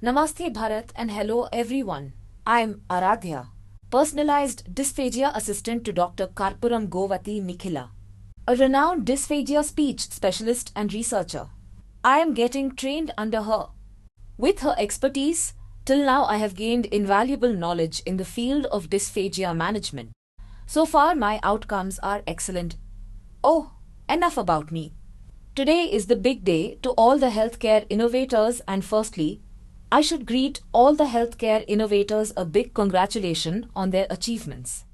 Namaste Bharat and hello everyone. I'm Aradhya, personalized dysphagia assistant to Dr. Karpuram Govati Nikhila, a renowned dysphagia speech specialist and researcher. I am getting trained under her. With her expertise, till now I have gained invaluable knowledge in the field of dysphagia management. So far my outcomes are excellent. Oh, enough about me. Today is the big day to all the healthcare innovators, and firstly, I should greet all the healthcare innovators a big congratulations on their achievements.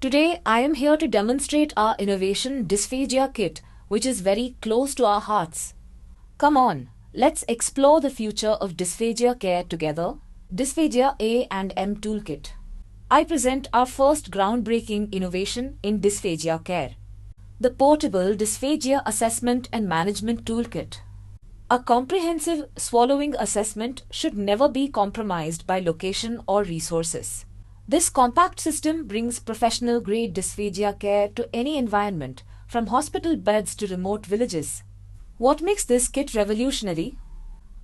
Today I am here to demonstrate our innovation Dysphagia Kit, which is very close to our hearts. Come on, let's explore the future of dysphagia care together. Dysphagia A and M Toolkit. I present our first groundbreaking innovation in dysphagia care, the Portable Dysphagia Assessment and Management Toolkit. A comprehensive swallowing assessment should never be compromised by location or resources. This compact system brings professional-grade dysphagia care to any environment, from hospital beds to remote villages. What makes this kit revolutionary?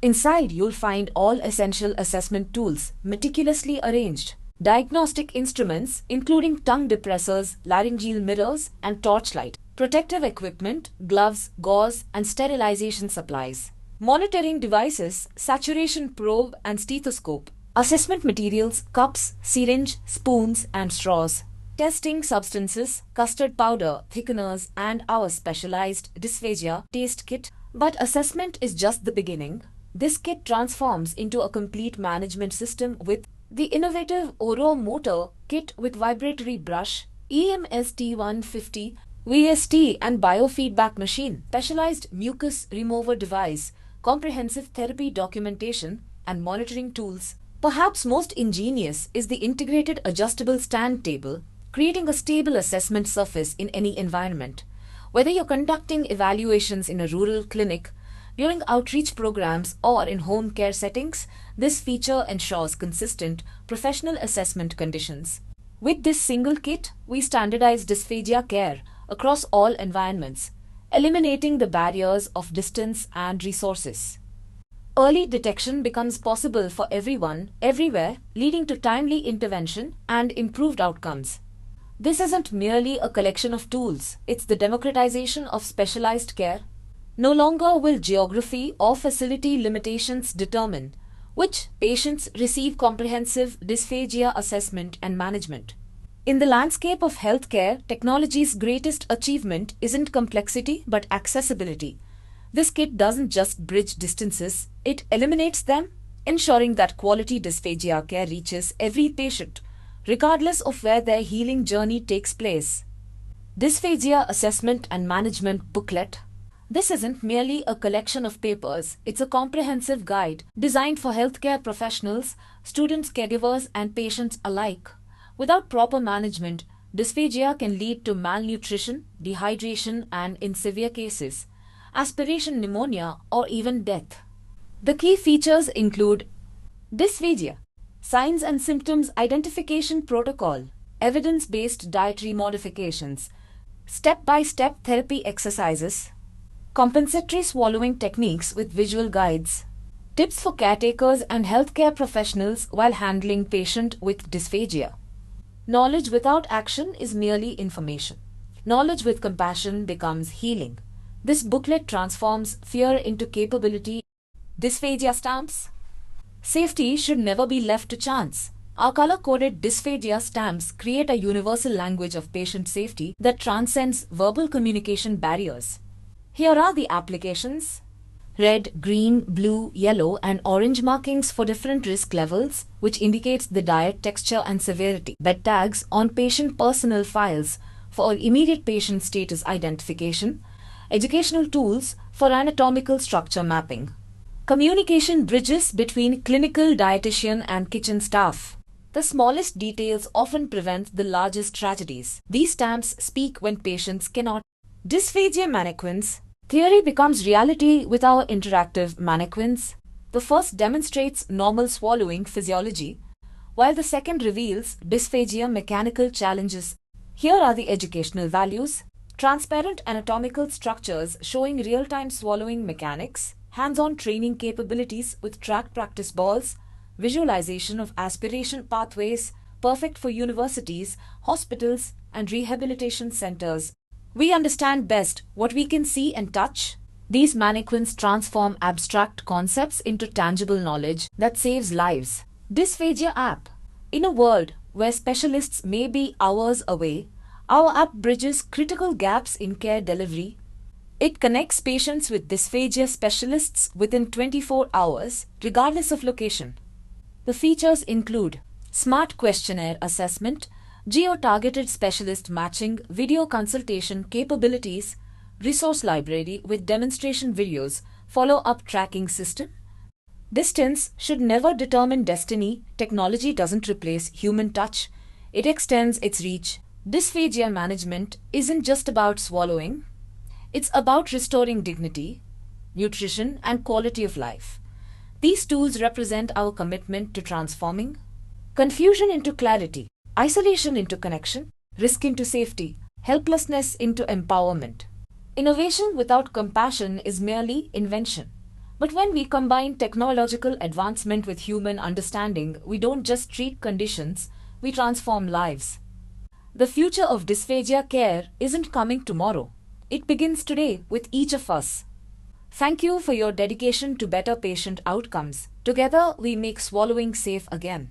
Inside, you'll find all essential assessment tools, meticulously arranged. Diagnostic instruments, including tongue depressors, laryngeal mirrors, and torchlight. Protective equipment, gloves, gauze, and sterilization supplies. Monitoring devices, saturation probe and stethoscope. Assessment materials, cups, syringe, spoons, and straws. Testing substances, custard powder, thickeners, and our specialized dysphagia taste kit. But assessment is just the beginning. This kit transforms into a complete management system with the innovative Oro Motor Kit with vibratory brush, EMST150, VST and biofeedback machine, specialized mucus remover device, comprehensive therapy documentation, and monitoring tools. Perhaps most ingenious is the integrated adjustable stand table, creating a stable assessment surface in any environment. Whether you're conducting evaluations in a rural clinic, during outreach programs, or in home care settings, this feature ensures consistent, professional assessment conditions. With this single kit, we standardize dysphagia care across all environments, eliminating the barriers of distance and resources. Early detection becomes possible for everyone, everywhere, leading to timely intervention and improved outcomes. This isn't merely a collection of tools, it's the democratization of specialized care. No longer will geography or facility limitations determine which patients receive comprehensive dysphagia assessment and management. In the landscape of healthcare, technology's greatest achievement isn't complexity but accessibility. This kit doesn't just bridge distances, it eliminates them, ensuring that quality dysphagia care reaches every patient, regardless of where their healing journey takes place. Dysphagia Assessment and Management Booklet. This isn't merely a collection of papers, it's a comprehensive guide designed for healthcare professionals, students, caregivers, and patients alike. Without proper management, dysphagia can lead to malnutrition, dehydration, and in severe cases, aspiration pneumonia or even death. The key features include dysphagia, signs and symptoms identification protocol, evidence-based dietary modifications, step-by-step therapy exercises, compensatory swallowing techniques with visual guides, tips for caretakers and healthcare professionals while handling patient with dysphagia. Knowledge without action is merely information. Knowledge with compassion becomes healing. This booklet transforms fear into capability. Dysphagia stamps. Safety should never be left to chance. Our color-coded dysphagia stamps create a universal language of patient safety that transcends verbal communication barriers. Here are the applications. Red, green, blue, yellow, and orange markings for different risk levels, which indicates the diet, texture, and severity. Bed tags on patient personal files for immediate patient status identification. Educational tools for anatomical structure mapping. Communication bridges between clinical dietitian and kitchen staff. The smallest details often prevent the largest tragedies. These stamps speak when patients cannot. Dysphagia mannequins. Theory becomes reality with our interactive mannequins. The first demonstrates normal swallowing physiology, while the second reveals dysphagia mechanical challenges. Here are the educational values. Transparent anatomical structures showing real-time swallowing mechanics, hands-on training capabilities with track practice balls, visualization of aspiration pathways, perfect for universities, hospitals, and rehabilitation centers. We understand best what we can see and touch. These mannequins transform abstract concepts into tangible knowledge that saves lives. Dysphagia app. In a world where specialists may be hours away, our app bridges critical gaps in care delivery. It connects patients with dysphagia specialists within 24 hours, regardless of location. The features include smart questionnaire assessment, geo-targeted specialist matching, video consultation capabilities, resource library with demonstration videos, follow-up tracking system. Distance should never determine destiny. Technology doesn't replace human touch. It extends its reach. Dysphagia management isn't just about swallowing. It's about restoring dignity, nutrition, and quality of life. These tools represent our commitment to transforming confusion into clarity, isolation into connection, risk into safety, helplessness into empowerment. Innovation without compassion is merely invention. But when we combine technological advancement with human understanding, we don't just treat conditions, we transform lives. The future of dysphagia care isn't coming tomorrow. It begins today with each of us. Thank you for your dedication to better patient outcomes. Together, we make swallowing safe again.